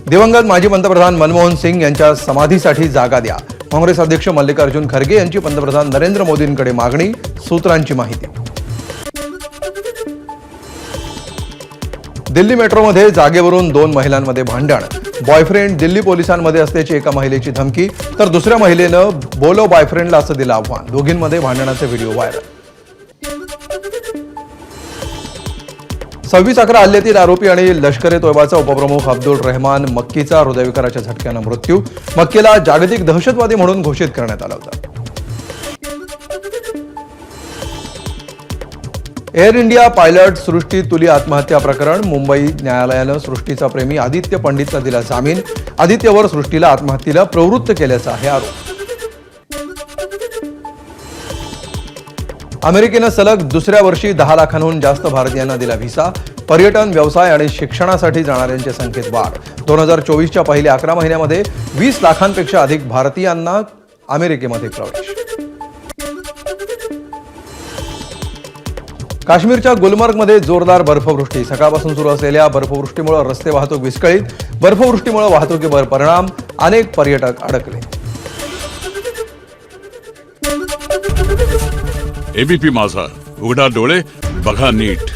दिवंगत माजी पंतप्रधान मनमोहन सिंग यांच्या समाधीसाठी जागा द्या. काँग्रेस अध्यक्ष मल्लिकार्जुन खरगे यांची पंतप्रधान नरेंद्र मोदींकडे मागणी. सूत्रांची माहिती. दिल्ली मेट्रोमध्ये जागेवरून 2 महिलांमध्ये भांडण. बॉयफ्रेंड दिल्ली पोलिसांमध्ये असल्याची एका महिलेची धमकी, तर दुसऱ्या महिलेनं बोलो बॉयफ्रेंडला असं दिलं आव्हान. दोघींमध्ये भांडणाचे व्हिडिओ व्हायरल. 26/11 हल्ल्यातील आरोपी आणि लष्कर-ए-तोयबाचा उपप्रमुख अब्दुल रहमान मक्कीचा हृदयविकाराच्या झटक्यानं मृत्यू. मक्कीला जागतिक दहशतवादी म्हणून घोषित करण्यात आलं होतं. एअर इंडिया पायलट सृष्टी तुली आत्महत्या प्रकरण. मुंबई न्यायालयानं सृष्टीचा प्रेमी आदित्य पंडितला दिला जामीन. आदित्यवर सृष्टीला आत्महत्येला प्रवृत्त केल्याचा आहे आरोप. अमेरिकेनं सलग दुसऱ्या वर्षी 10 लाखांहून जास्त भारतीयांना दिला व्हिसा. पर्यटन, व्यवसाय आणि शिक्षणासाठी जाणाऱ्यांच्या संख्येत वाढ. 2024च्या पहिल्या 11 महिन्यामध्ये 20 लाखांपेक्षा अधिक भारतीयांना अमेरिकेमध्ये प्रवेश. काश्मीरच्या गुलमर्गमध्ये जोरदार बर्फवृष्टी. सकाळपासून सुरू असलेल्या बर्फवृष्टीमुळे रस्ते वाहतूक विस्कळीत. बर्फवृष्टीमुळे वाहतुकीवर परिणाम. अनेक पर्यटक अडकले. एबीपी माझा, उघडा डोळे बघा नीट.